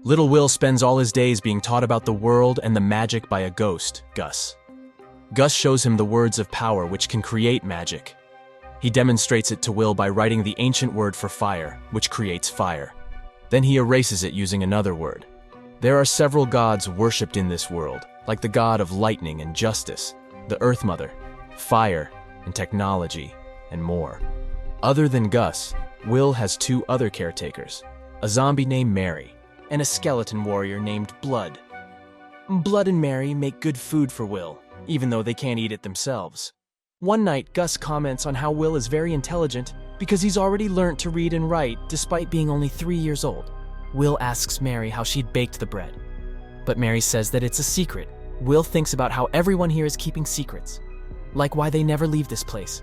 Little Will spends all his days being taught about the world and the magic by a ghost, Gus. Gus shows him the words of power which can create magic. He demonstrates it to Will by writing the ancient word for fire, which creates fire. Then he erases it using another word. There are several gods worshipped in this world, like the god of lightning and justice, the Earth Mother, fire, and technology, and more. Other than Gus, Will has two other caretakers, a zombie named Mary, and a skeleton warrior named Blood. Blood and Mary make good food for Will, even though they can't eat it themselves. One night, Gus comments on how Will is very intelligent because he's already learned to read and write despite being only 3 years old. Will asks Mary how she'd baked the bread, but Mary says that it's a secret. Will thinks about how everyone here is keeping secrets, like why they never leave this place,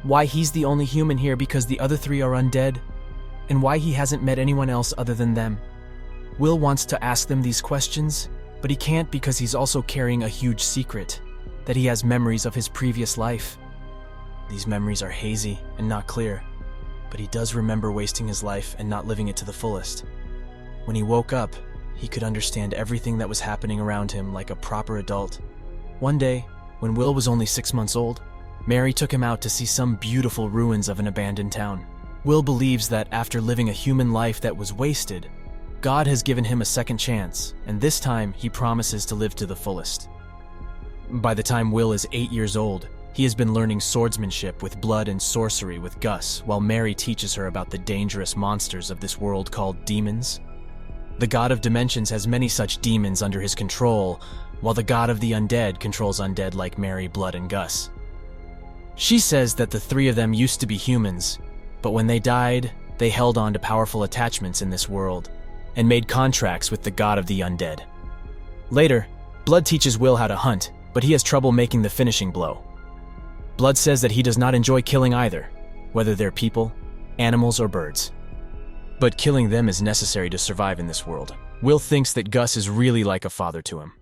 why he's the only human here because the other 3 are undead, and why he hasn't met anyone else other than them. Will wants to ask them these questions, but he can't because he's also carrying a huge secret, that he has memories of his previous life. These memories are hazy and not clear, but he does remember wasting his life and not living it to the fullest. When he woke up, he could understand everything that was happening around him like a proper adult. One day, when Will was only 6 months old, Mary took him out to see some beautiful ruins of an abandoned town. Will believes that after living a human life that was wasted, God has given him a second chance, and this time he promises to live to the fullest. By the time Will is 8 years old, he has been learning swordsmanship with Blood and sorcery with Gus, while Mary teaches her about the dangerous monsters of this world called demons. The god of dimensions has many such demons under his control, while the god of the undead controls undead like Mary, Blood, and Gus. She says that the 3 of them used to be humans, but when they died, they held on to powerful attachments in this world and made contracts with the god of the undead. Later, Blood teaches Will how to hunt, but he has trouble making the finishing blow. Blood says that he does not enjoy killing either, whether they're people, animals, or birds. But killing them is necessary to survive in this world. Will thinks that Gus is really like a father to him.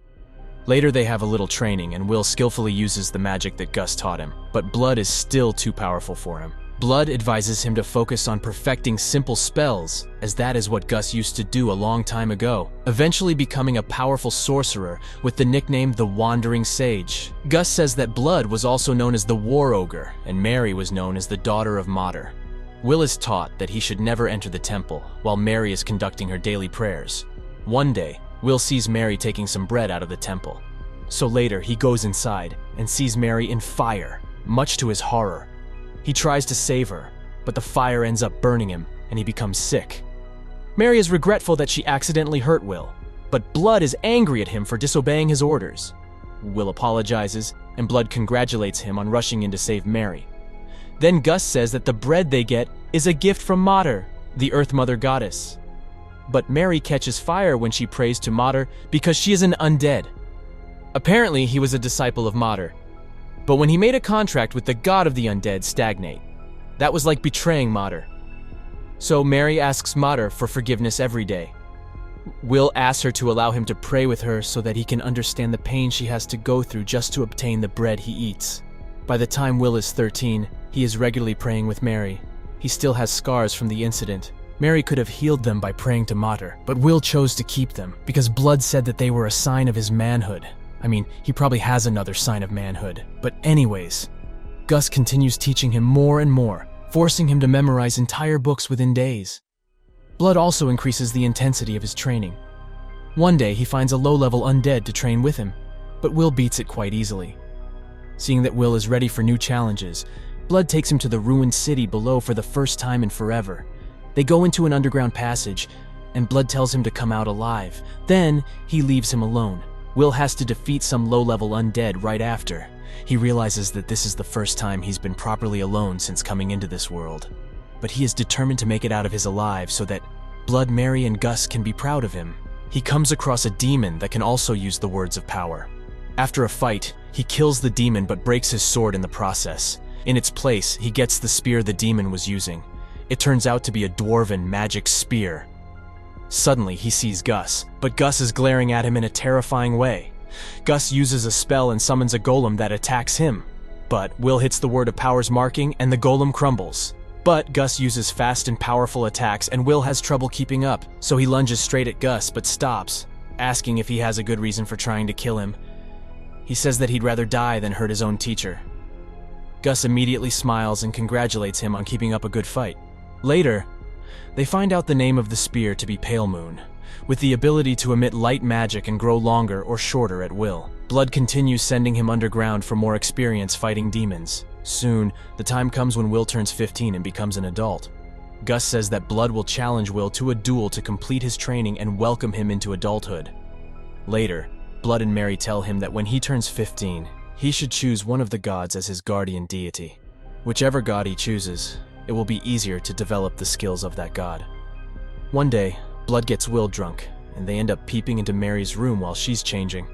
Later they have a little training and Will skillfully uses the magic that Gus taught him, but Blood is still too powerful for him. Blood advises him to focus on perfecting simple spells, as that is what Gus used to do a long time ago, eventually becoming a powerful sorcerer with the nickname the Wandering Sage. Gus says that Blood was also known as the War Ogre, and Mary was known as the Daughter of Mater. Will is taught that he should never enter the temple, while Mary is conducting her daily prayers. One day, Will sees Mary taking some bread out of the temple. So later, he goes inside and sees Mary in fire, much to his horror. He tries to save her, but the fire ends up burning him, and he becomes sick. Mary is regretful that she accidentally hurt Will, but Blood is angry at him for disobeying his orders. Will apologizes, and Blood congratulates him on rushing in to save Mary. Then Gus says that the bread they get is a gift from Mater, the Earth Mother goddess. But Mary catches fire when she prays to Mater because she is an undead. Apparently, he was a disciple of Mater. But when he made a contract with the god of the undead, Stagnate, that was like betraying Mater. So Mary asks Mater for forgiveness every day. Will asks her to allow him to pray with her so that he can understand the pain she has to go through just to obtain the bread he eats. By the time Will is 13, he is regularly praying with Mary. He still has scars from the incident. Mary could have healed them by praying to Mater, but Will chose to keep them because Blood said that they were a sign of his manhood. I mean, he probably has another sign of manhood. But anyways, Gus continues teaching him more and more, forcing him to memorize entire books within days. Blood also increases the intensity of his training. One day, he finds a low-level undead to train with him, but Will beats it quite easily. Seeing that Will is ready for new challenges, Blood takes him to the ruined city below for the first time in forever. They go into an underground passage, and Blood tells him to come out alive. Then, he leaves him alone. Will has to defeat some low-level undead right after. He realizes that this is the first time he's been properly alone since coming into this world. But he is determined to make it out of his alive so that Blood, Mary, and Gus can be proud of him. He comes across a demon that can also use the words of power. After a fight, he kills the demon but breaks his sword in the process. In its place, he gets the spear the demon was using. It turns out to be a dwarven magic spear. Suddenly, he sees Gus, but Gus is glaring at him in a terrifying way. Gus uses a spell and summons a golem that attacks him. But Will hits the word of power's marking and the golem crumbles. But Gus uses fast and powerful attacks, and Will has trouble keeping up, so he lunges straight at Gus but stops, asking if he has a good reason for trying to kill him. He says that he'd rather die than hurt his own teacher. Gus immediately smiles and congratulates him on keeping up a good fight. Later, they find out the name of the spear to be Pale Moon, with the ability to emit light magic and grow longer or shorter at will. Blood continues sending him underground for more experience fighting demons. Soon, the time comes when Will turns 15 and becomes an adult. Gus says that Blood will challenge Will to a duel to complete his training and welcome him into adulthood. Later, Blood and Mary tell him that when he turns 15, he should choose one of the gods as his guardian deity. Whichever god he chooses, it will be easier to develop the skills of that god. One day, Blood gets Will drunk, and they end up peeping into Mary's room while she's changing.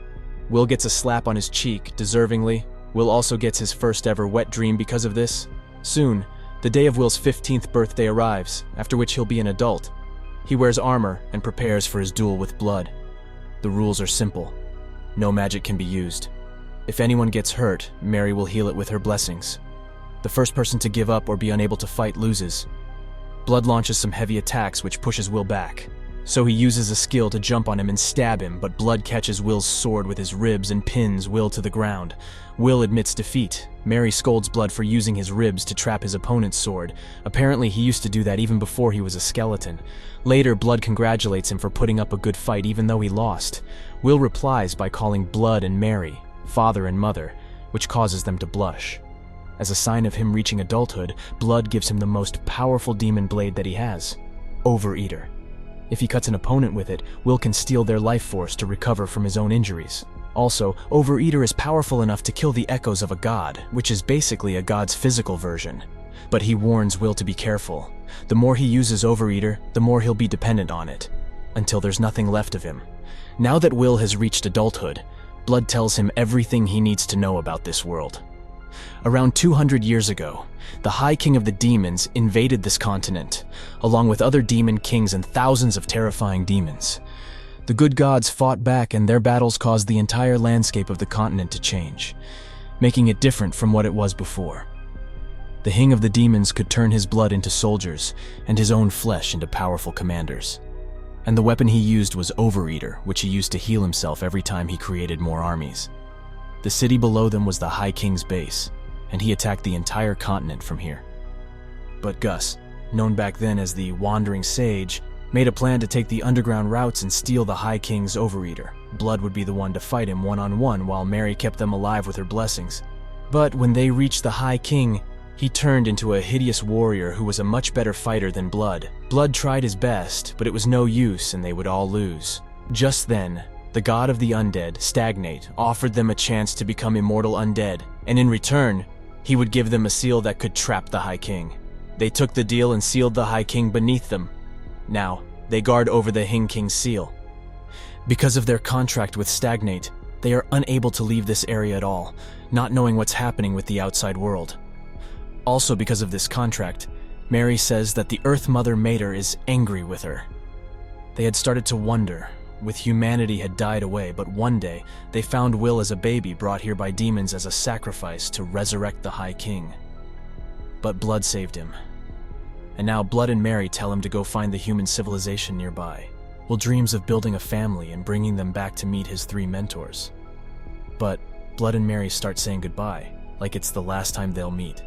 Will gets a slap on his cheek, deservingly. Will also gets his first ever wet dream because of this. Soon, the day of Will's 15th birthday arrives, after which he'll be an adult. He wears armor and prepares for his duel with Blood. The rules are simple. No magic can be used. If anyone gets hurt, Mary will heal it with her blessings. The first person to give up or be unable to fight loses. Blood launches some heavy attacks which pushes Will back. So he uses a skill to jump on him and stab him, but Blood catches Will's sword with his ribs and pins Will to the ground. Will admits defeat. Mary scolds Blood for using his ribs to trap his opponent's sword. Apparently he used to do that even before he was a skeleton. Later, Blood congratulates him for putting up a good fight even though he lost. Will replies by calling Blood and Mary father and mother, which causes them to blush. As a sign of him reaching adulthood, Blood gives him the most powerful demon blade that he has, Overeater. If he cuts an opponent with it, Will can steal their life force to recover from his own injuries. Also, Overeater is powerful enough to kill the echoes of a god, which is basically a god's physical version. But he warns Will to be careful. The more he uses Overeater, the more he'll be dependent on it, until there's nothing left of him. Now that Will has reached adulthood, Blood tells him everything he needs to know about this world. Around 200 years ago, the High King of the Demons invaded this continent, along with other demon kings and thousands of terrifying demons. The good gods fought back, and their battles caused the entire landscape of the continent to change, making it different from what it was before. The King of the Demons could turn his blood into soldiers and his own flesh into powerful commanders. And the weapon he used was Overeater, which he used to heal himself every time he created more armies. The city below them was the High King's base, and he attacked the entire continent from here. But Gus, known back then as the Wandering Sage, made a plan to take the underground routes and steal the High King's Overeater. Blood would be the one to fight him one-on-one while Mary kept them alive with her blessings. But when they reached the High King, he turned into a hideous warrior who was a much better fighter than Blood. Blood tried his best, but it was no use and they would all lose. Just then, the god of the undead, Stagnate, offered them a chance to become immortal undead, and in return, he would give them a seal that could trap the High King. They took the deal and sealed the High King beneath them. Now, they guard over the Hing King's seal. Because of their contract with Stagnate, they are unable to leave this area at all, not knowing what's happening with the outside world. Also because of this contract, Mary says that the Earth Mother Mater is angry with her. They had started to wonder, with humanity had died away, but one day they found Will as a baby brought here by demons as a sacrifice to resurrect the High King. But Blood saved him. And now Blood and Mary tell him to go find the human civilization nearby. Will dreams of building a family and bringing them back to meet his 3 mentors. But Blood and Mary start saying goodbye, like it's the last time they'll meet.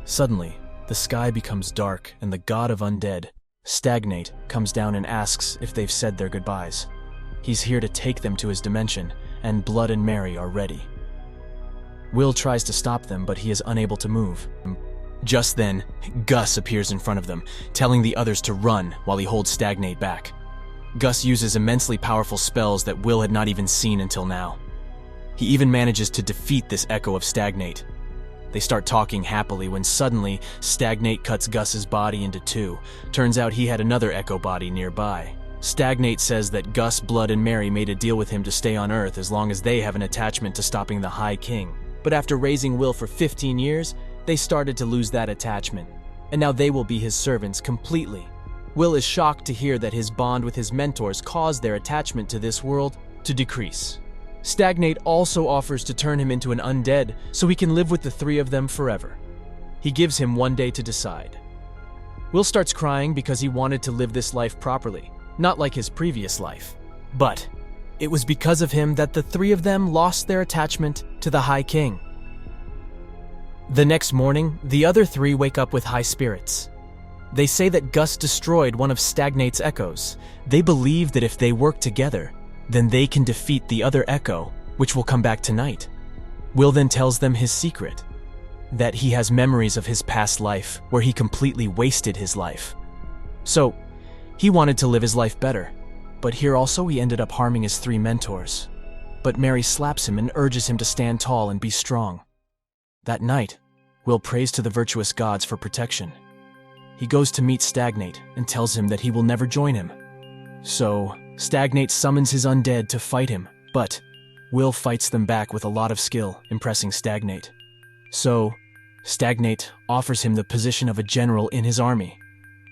Suddenly, the sky becomes dark and the god of undead, Stagnate, comes down and asks if they've said their goodbyes. He's here to take them to his dimension, and Blood and Mary are ready. Will tries to stop them, but he is unable to move. Just then, Gus appears in front of them, telling the others to run while he holds Stagnate back. Gus uses immensely powerful spells that Will had not even seen until now. He even manages to defeat this echo of Stagnate. They start talking happily when suddenly, Stagnate cuts Gus's body into 2. Turns out he had another echo body nearby. Stagnate says that Gus, Blood, and Mary made a deal with him to stay on Earth as long as they have an attachment to stopping the High King. But after raising Will for 15 years, they started to lose that attachment. And now they will be his servants completely. Will is shocked to hear that his bond with his mentors caused their attachment to this world to decrease. Stagnate also offers to turn him into an undead so he can live with the 3 of them forever. He gives him one day to decide. Will starts crying because he wanted to live this life properly, not like his previous life. But it was because of him that the three of them lost their attachment to the High King. The next morning, the other three wake up with high spirits. They say that Gus destroyed one of Stagnate's echoes. They believe that if they work together, then they can defeat the other echo, which will come back tonight. Will then tells them his secret, that he has memories of his past life where he completely wasted his life. So, he wanted to live his life better, but here also he ended up harming his three mentors. But Mary slaps him and urges him to stand tall and be strong. That night, Will prays to the virtuous gods for protection. He goes to meet Stagnate and tells him that he will never join him. So, Stagnate summons his undead to fight him, but Will fights them back with a lot of skill, impressing Stagnate. So, Stagnate offers him the position of a general in his army,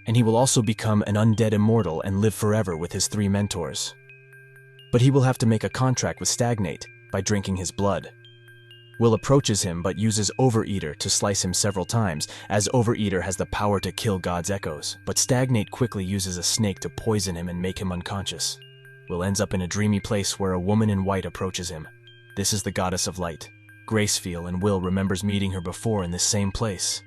and he will also become an undead immortal and live forever with his three mentors. But he will have to make a contract with Stagnate by drinking his blood. Will approaches him but uses Overeater to slice him several times, as Overeater has the power to kill God's echoes, but Stagnate quickly uses a snake to poison him and make him unconscious. Will ends up in a dreamy place where a woman in white approaches him. This is the goddess of light, Gracefeel, and Will remembers meeting her before in this same place.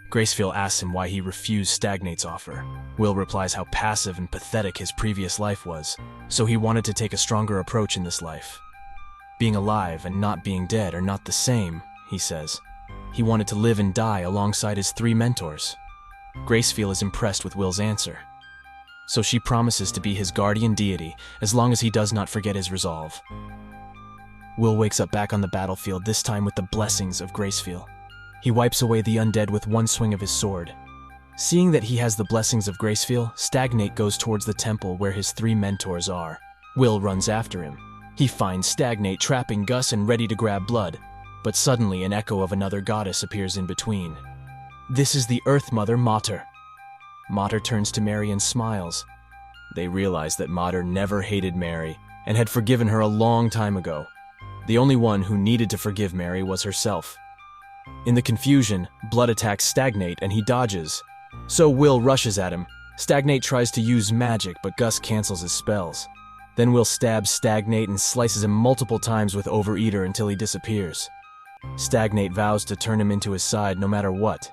Gracefeel asks him why he refused Stagnate's offer. Will replies how passive and pathetic his previous life was, so he wanted to take a stronger approach in this life. Being alive and not being dead are not the same, he says. He wanted to live and die alongside his three mentors. Gracefeel is impressed with Will's answer, so she promises to be his guardian deity as long as he does not forget his resolve. Will wakes up back on the battlefield, this time with the blessings of Gracefeel. He wipes away the undead with one swing of his sword. Seeing that he has the blessings of Gracefeel, Stagnate goes towards the temple where his three mentors are. Will runs after him. He finds Stagnate trapping Gus and ready to grab blood, but suddenly an echo of another goddess appears in between. This is the Earth Mother, Mater. Mater turns to Mary and smiles. They realize that Mater never hated Mary and had forgiven her a long time ago. The only one who needed to forgive Mary was herself. In the confusion, Blood attacks Stagnate and he dodges. So Will rushes at him. Stagnate tries to use magic, but Gus cancels his spells. Then Will stabs Stagnate and slices him multiple times with Overeater until he disappears. Stagnate vows to turn him into his side no matter what.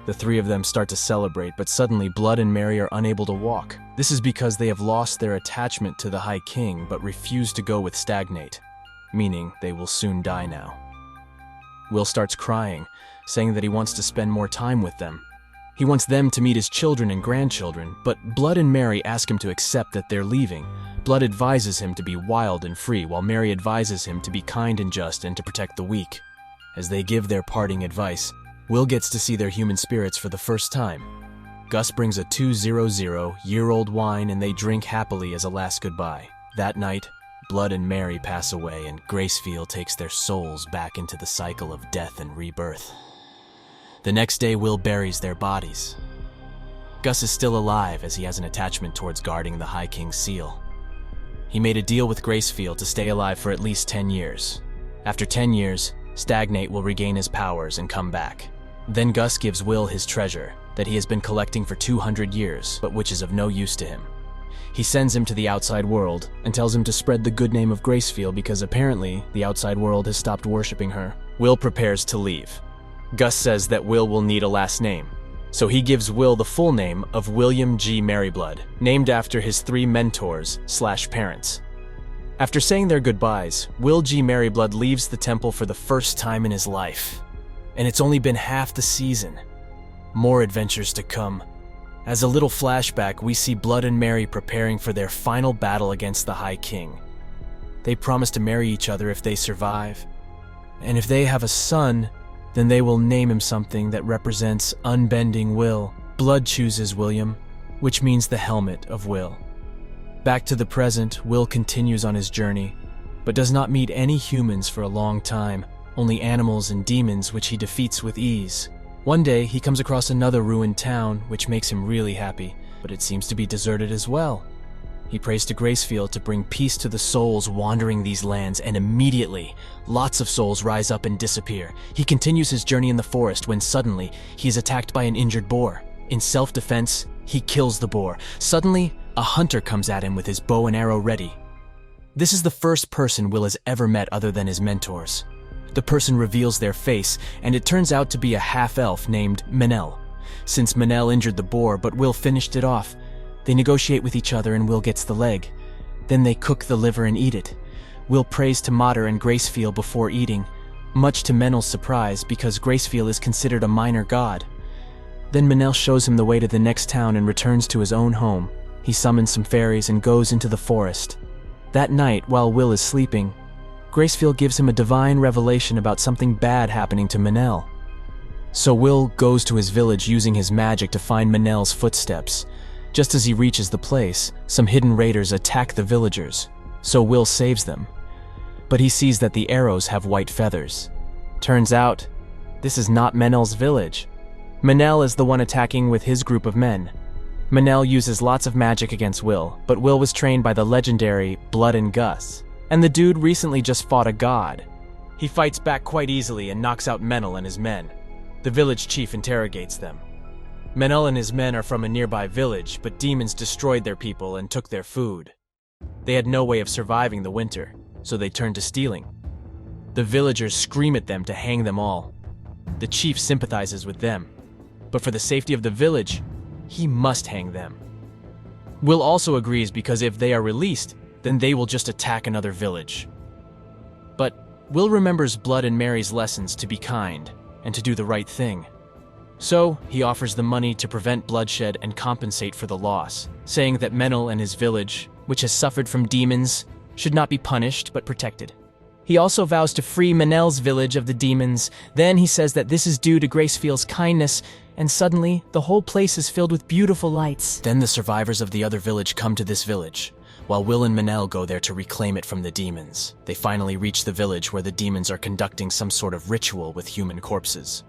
The three of them start to celebrate, but suddenly Blood and Mary are unable to walk. This is because they have lost their attachment to the High King but refuse to go with Stagnate, meaning they will soon die now. Will starts crying, saying that he wants to spend more time with them. He wants them to meet his children and grandchildren, but Blood and Mary ask him to accept that they're leaving. Blood advises him to be wild and free, while Mary advises him to be kind and just and to protect the weak. As they give their parting advice, Will gets to see their human spirits for the first time. Gus brings a 200-year-old wine and they drink happily as a last goodbye. That night, Blood and Mary pass away and Gracefeel takes their souls back into the cycle of death and rebirth. The next day, Will buries their bodies. Gus is still alive as he has an attachment towards guarding the High King's seal. He made a deal with Gracefeel to stay alive for at least 10 years. After 10 years, Stagnate will regain his powers and come back. Then Gus gives Will his treasure that he has been collecting for 200 years, but which is of no use to him. He sends him to the outside world and tells him to spread the good name of Gracefeel because apparently the outside world has stopped worshipping her. Will prepares to leave. Gus says that Will need a last name, so he gives Will the full name of William G. Maryblood, named after his three mentors/parents. After saying their goodbyes, Will G. Maryblood leaves the temple for the first time in his life. And it's only been half the season. More adventures to come. As a little flashback, we see Blood and Mary preparing for their final battle against the High King. They promise to marry each other if they survive. And if they have a son, then they will name him something that represents unbending will. Blood chooses William, which means the helmet of will. Back to the present, Will continues on his journey, but does not meet any humans for a long time, only animals and demons which he defeats with ease. One day, he comes across another ruined town, which makes him really happy, but it seems to be deserted as well. He prays to Gracefeel to bring peace to the souls wandering these lands, and immediately, lots of souls rise up and disappear. He continues his journey in the forest when suddenly, he is attacked by an injured boar. In self-defense, he kills the boar. Suddenly, a hunter comes at him with his bow and arrow ready. This is the first person Will has ever met other than his mentors. The person reveals their face, and it turns out to be a half-elf named Manel. Since Manel injured the boar, but Will finished it off, they negotiate with each other and Will gets the leg. Then they cook the liver and eat it. Will prays to Mater and Gracefeel before eating, much to Menel's surprise because Gracefeel is considered a minor god. Then Manel shows him the way to the next town and returns to his own home. He summons some fairies and goes into the forest. That night, while Will is sleeping, Gracefeel gives him a divine revelation about something bad happening to Manel. So Will goes to his village using his magic to find Manel's footsteps. Just as he reaches the place, some hidden raiders attack the villagers, so Will saves them. But he sees that the arrows have white feathers. Turns out, this is not Manel's village. Manel is the one attacking with his group of men. Manel uses lots of magic against Will, but Will was trained by the legendary Blood and Gus, and the dude recently just fought a god. He fights back quite easily and knocks out Manel and his men. The village chief interrogates them. Manel and his men are from a nearby village, but demons destroyed their people and took their food. They had no way of surviving the winter, so they turned to stealing. The villagers scream at them to hang them all. The chief sympathizes with them, but for the safety of the village, he must hang them. Will also agrees because if they are released, then they will just attack another village. But Will remembers Blood and Mary's lessons to be kind and to do the right thing. So he offers the money to prevent bloodshed and compensate for the loss, saying that Menel and his village, which has suffered from demons, should not be punished but protected. He also vows to free Manel's village of the demons. Then he says that this is due to Gracefeel's kindness, and suddenly the whole place is filled with beautiful lights. Then the survivors of the other village come to this village, while Will and Manel go there to reclaim it from the demons. They finally reach the village where the demons are conducting some sort of ritual with human corpses.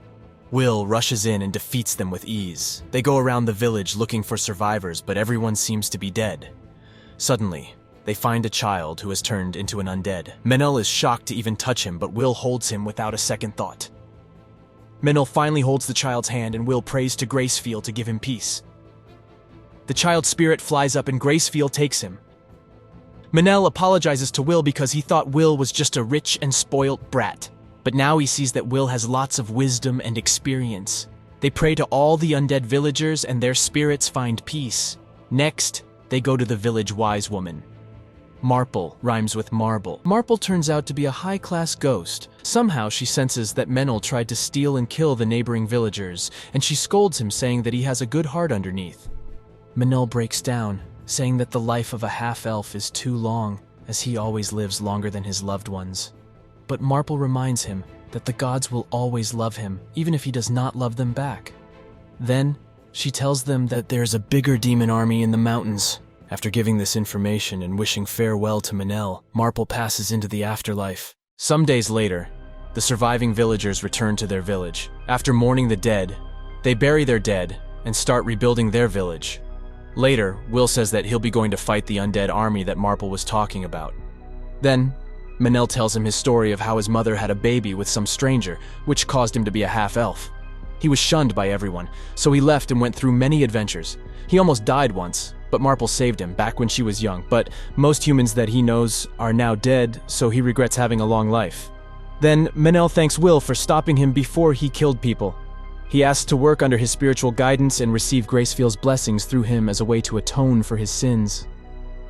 Will rushes in and defeats them with ease. They go around the village looking for survivors, but everyone seems to be dead. Suddenly, they find a child who has turned into an undead. Manel is shocked to even touch him, but Will holds him without a second thought. Manel finally holds the child's hand and Will prays to Gracefeel to give him peace. The child's spirit flies up and Gracefeel takes him. Manel apologizes to Will because he thought Will was just a rich and spoilt brat. But now he sees that Will has lots of wisdom and experience. They pray to all the undead villagers and their spirits find peace. Next, they go to the village wise woman. Marple rhymes with marble. Marple turns out to be a high-class ghost. Somehow she senses that Menel tried to steal and kill the neighboring villagers, and she scolds him saying that he has a good heart underneath. Manel breaks down, saying that the life of a half-elf is too long, as he always lives longer than his loved ones. But Marple reminds him that the gods will always love him, even if he does not love them back. Then, she tells them that there's a bigger demon army in the mountains. After giving this information and wishing farewell to Manel, Marple passes into the afterlife. Some days later, the surviving villagers return to their village. After mourning the dead, they bury their dead and start rebuilding their village. Later, Will says that he'll be going to fight the undead army that Marple was talking about. Then, Manel tells him his story of how his mother had a baby with some stranger, which caused him to be a half-elf. He was shunned by everyone, so he left and went through many adventures. He almost died once, but Marple saved him back when she was young, but most humans that he knows are now dead, so he regrets having a long life. Then Manel thanks Will for stopping him before he killed people. He asks to work under his spiritual guidance and receive Gracefeel's blessings through him as a way to atone for his sins.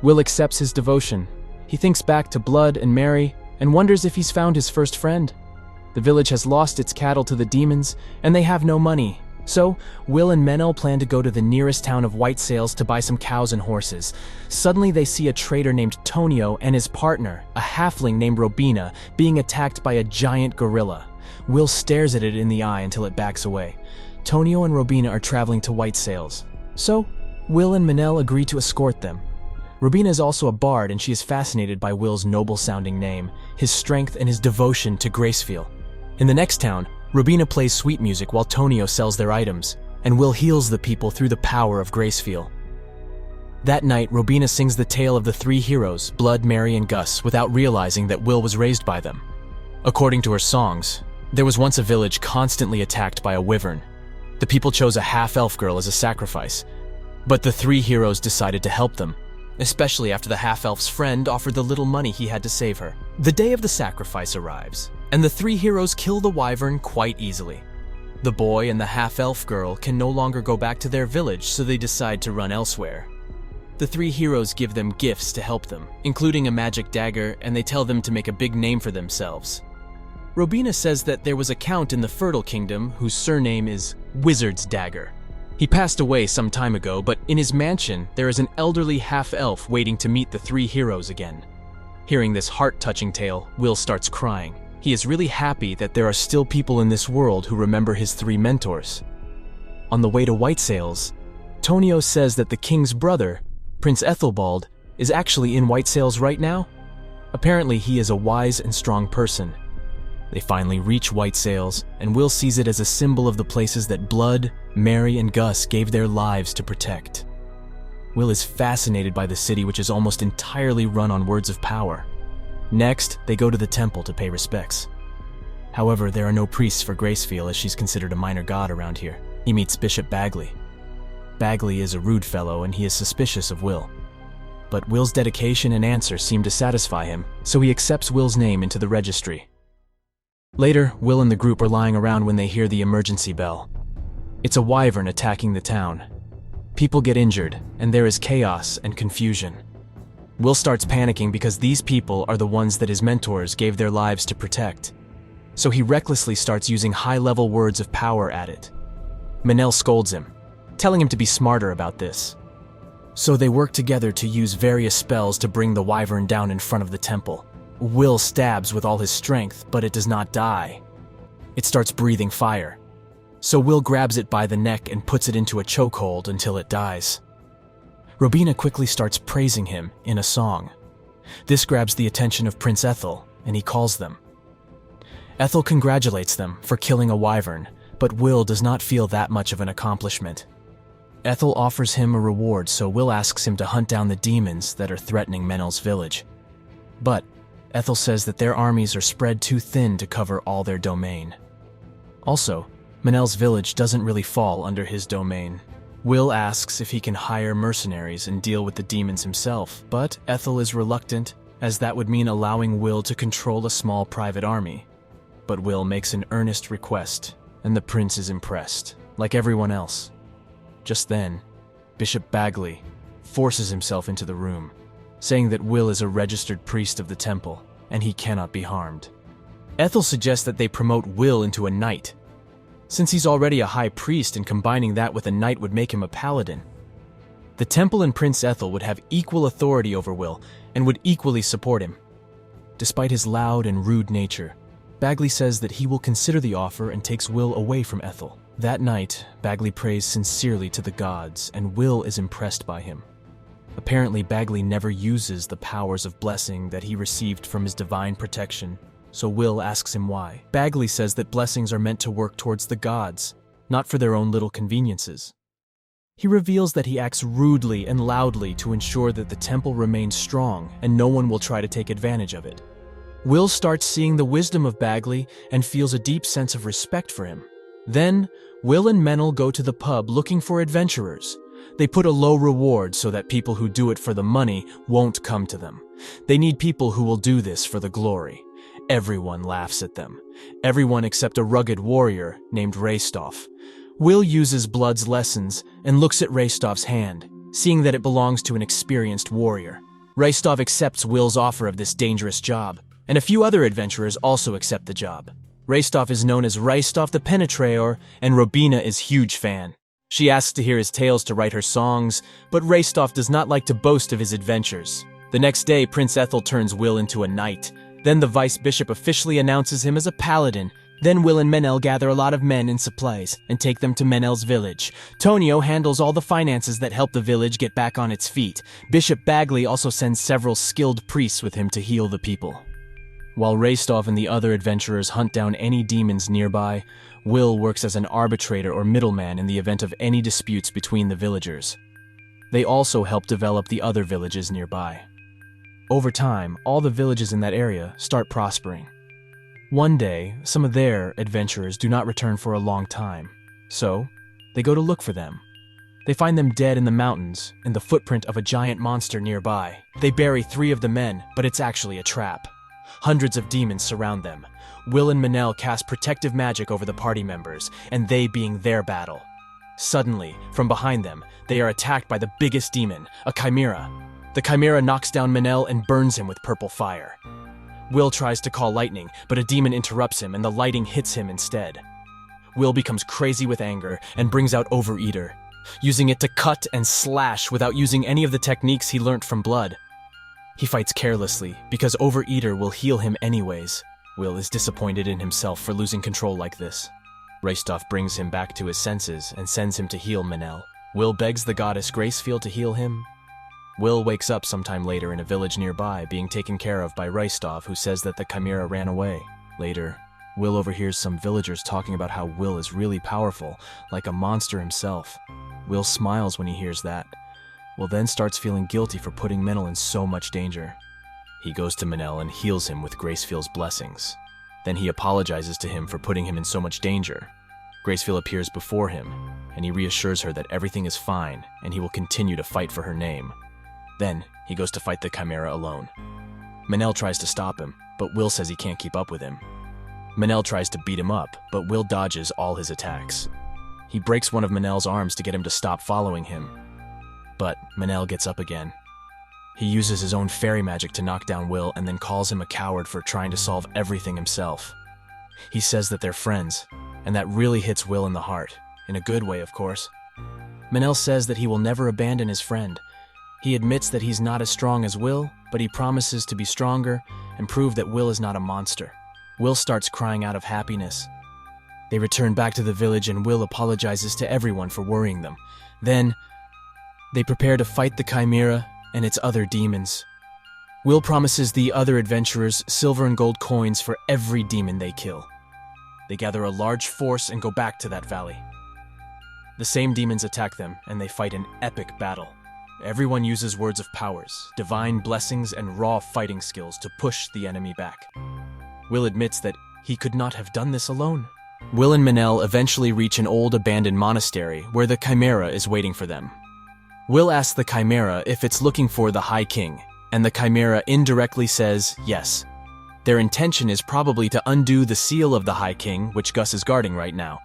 Will accepts his devotion. He thinks back to Blood and Mary and wonders if he's found his first friend. The village has lost its cattle to the demons, and they have no money. So, Will and Menel plan to go to the nearest town of White Sails to buy some cows and horses. Suddenly they see a trader named Tonio and his partner, a halfling named Robina, being attacked by a giant gorilla. Will stares at it in the eye until it backs away. Tonio and Robina are traveling to White Sails. So, Will and Manel agree to escort them. Robina is also a bard, and she is fascinated by Will's noble-sounding name, his strength, and his devotion to Gracefeel. In the next town, Robina plays sweet music while Tonio sells their items, and Will heals the people through the power of Gracefeel. That night, Robina sings the tale of the three heroes, Blood, Mary, and Gus, without realizing that Will was raised by them. According to her songs, there was once a village constantly attacked by a wyvern. The people chose a half-elf girl as a sacrifice, but the three heroes decided to help them, especially after the half-elf's friend offered the little money he had to save her. The day of the sacrifice arrives, and the three heroes kill the wyvern quite easily. The boy and the half-elf girl can no longer go back to their village, so they decide to run elsewhere. The three heroes give them gifts to help them, including a magic dagger, and they tell them to make a big name for themselves. Robina says that there was a count in the Fertile Kingdom whose surname is Wizard's Dagger. He passed away some time ago, but in his mansion, there is an elderly half-elf waiting to meet the three heroes again. Hearing this heart-touching tale, Will starts crying. He is really happy that there are still people in this world who remember his three mentors. On the way to White Sails, Tonio says that the king's brother, Prince Ethelbald, is actually in White Sails right now. Apparently, he is a wise and strong person. They finally reach White Sails, and Will sees it as a symbol of the places that Blood, Mary, and Gus gave their lives to protect. Will is fascinated by the city, which is almost entirely run on words of power. Next, they go to the temple to pay respects. However, there are no priests for Gracefield, as she's considered a minor god around here. He meets Bishop Bagley. Bagley is a rude fellow, and he is suspicious of Will. But Will's dedication and answer seem to satisfy him, so he accepts Will's name into the registry. Later, Will and the group are lying around when they hear the emergency bell. It's a wyvern attacking the town. People get injured, and there is chaos and confusion. Will starts panicking because these people are the ones that his mentors gave their lives to protect. So he recklessly starts using high-level words of power at it. Manel scolds him, telling him to be smarter about this. So they work together to use various spells to bring the wyvern down in front of the temple. Will stabs with all his strength, but it does not die. It starts breathing fire. So Will grabs it by the neck and puts it into a chokehold until it dies. Robina quickly starts praising him in a song. This grabs the attention of Prince Ethel, and he calls them. Ethel congratulates them for killing a wyvern, but Will does not feel that much of an accomplishment. Ethel offers him a reward, so Will asks him to hunt down the demons that are threatening Menel's village. But Ethel says that their armies are spread too thin to cover all their domain. Also, Manel's village doesn't really fall under his domain. Will asks if he can hire mercenaries and deal with the demons himself, but Ethel is reluctant, as that would mean allowing Will to control a small private army. But Will makes an earnest request, and the prince is impressed, like everyone else. Just then, Bishop Bagley forces himself into the room, saying that Will is a registered priest of the temple, and he cannot be harmed. Ethel suggests that they promote Will into a knight, since he's already a high priest, and combining that with a knight would make him a paladin. The temple and Prince Ethel would have equal authority over Will, and would equally support him. Despite his loud and rude nature, Bagley says that he will consider the offer and takes Will away from Ethel. That night, Bagley prays sincerely to the gods, and Will is impressed by him. Apparently, Bagley never uses the powers of blessing that he received from his divine protection, so Will asks him why. Bagley says that blessings are meant to work towards the gods, not for their own little conveniences. He reveals that he acts rudely and loudly to ensure that the temple remains strong and no one will try to take advantage of it. Will starts seeing the wisdom of Bagley and feels a deep sense of respect for him. Then, Will and Menel go to the pub looking for adventurers. They put a low reward so that people who do it for the money won't come to them. They need people who will do this for the glory. Everyone laughs at them. Everyone except a rugged warrior named Raystoff. Will uses Blood's lessons and looks at Raystoff's hand, seeing that it belongs to an experienced warrior. Raystoff accepts Will's offer of this dangerous job, and a few other adventurers also accept the job. Raystoff is known as Raystoff the Penetrator, and Robina is a huge fan. She asks to hear his tales to write her songs, but Raystoff does not like to boast of his adventures. The next day, Prince Ethel turns Will into a knight. Then the vice bishop officially announces him as a paladin. Then Will and Menel gather a lot of men and supplies and take them to Menel's village. Tonio handles all the finances that help the village get back on its feet. Bishop Bagley also sends several skilled priests with him to heal the people. While Raystoff and the other adventurers hunt down any demons nearby, Will works as an arbitrator or middleman in the event of any disputes between the villagers. They also help develop the other villages nearby. Over time, all the villages in that area start prospering. One day, some of their adventurers do not return for a long time. So, They go to look for them. They find them dead in the mountains, in the footprint of a giant monster nearby. They bury 3 of the men, but it's actually a trap. Hundreds of demons surround them. Will and Manel cast protective magic over the party members, and they being their battle. Suddenly, from behind them, they are attacked by the biggest demon, a chimera. The chimera knocks down Manel and burns him with purple fire. Will tries to call lightning, but a demon interrupts him and the lighting hits him instead. Will becomes crazy with anger and brings out Overeater, using it to cut and slash without using any of the techniques he learnt from Blood. He fights carelessly, because Overeater will heal him anyways. Will is disappointed in himself for losing control like this. Raystoff brings him back to his senses and sends him to heal Manel. Will begs the goddess Gracefield to heal him. Will wakes up sometime later in a village nearby, being taken care of by Raystoff, who says that the chimera ran away. Later, Will overhears some villagers talking about how Will is really powerful, like a monster himself. Will smiles when he hears that. Will then starts feeling guilty for putting Manel in so much danger. He goes to Manel and heals him with Gracefield's blessings. Then he apologizes to him for putting him in so much danger. Gracefield appears before him, and he reassures her that everything is fine and he will continue to fight for her name. Then, he goes to fight the chimera alone. Manel tries to stop him, but Will says he can't keep up with him. Manel tries to beat him up, but Will dodges all his attacks. He breaks one of Manel's arms to get him to stop following him. But Manel gets up again. He uses his own fairy magic to knock down Will and then calls him a coward for trying to solve everything himself. He says that they're friends, and that really hits Will in the heart. In a good way, of course. Manel says that he will never abandon his friend. He admits that he's not as strong as Will, but he promises to be stronger and prove that Will is not a monster. Will starts crying out of happiness. They return back to the village and Will apologizes to everyone for worrying them. Then, they prepare to fight the chimera and its other demons. Will promises the other adventurers silver and gold coins for every demon they kill. They gather a large force and go back to that valley. The same demons attack them, and they fight an epic battle. Everyone uses words of powers, divine blessings, and raw fighting skills to push the enemy back. Will admits that he could not have done this alone. Will and Manel eventually reach an old abandoned monastery where the chimera is waiting for them. Will asks the chimera if it's looking for the High King, and the chimera indirectly says yes. Their intention is probably to undo the seal of the High King, which Gus is guarding right now.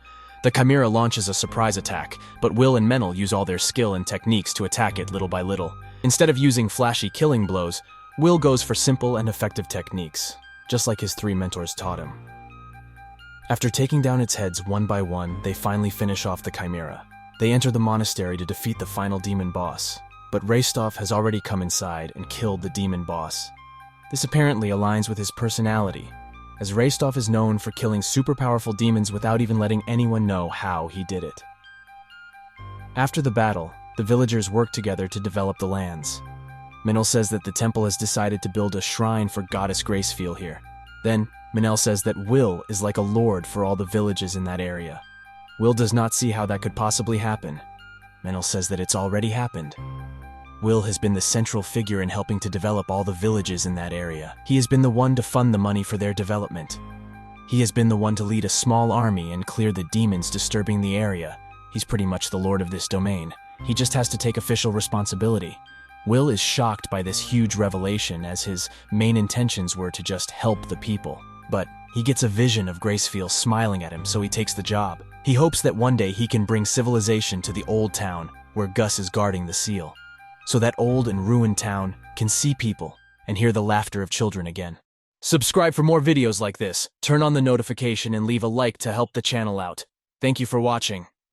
The chimera launches a surprise attack, but Will and Manel use all their skill and techniques to attack it little by little. Instead of using flashy killing blows, Will goes for simple and effective techniques, just like his 3 mentors taught him. After taking down its heads one by one, they finally finish off the chimera. They enter the monastery to defeat the final demon boss, but Raystoff has already come inside and killed the demon boss. This apparently aligns with his personality, as Raystoff is known for killing super powerful demons without even letting anyone know how he did it. After the battle, the villagers work together to develop the lands. Manel says that the temple has decided to build a shrine for Goddess Gracefield here. Then, Manel says that Will is like a lord for all the villages in that area. Will does not see how that could possibly happen. Manel says that it's already happened. Will has been the central figure in helping to develop all the villages in that area. He has been the one to fund the money for their development. He has been the one to lead a small army and clear the demons disturbing the area. He's pretty much the lord of this domain. He just has to take official responsibility. Will is shocked by this huge revelation, as his main intentions were to just help the people. But he gets a vision of Gracefield smiling at him, so he takes the job. He hopes that one day he can bring civilization to the old town where Gus is guarding the seal, so that old and ruined town can see people and hear the laughter of children again. Subscribe for more videos like this, turn on the notification, and leave a like to help the channel out. Thank you for watching.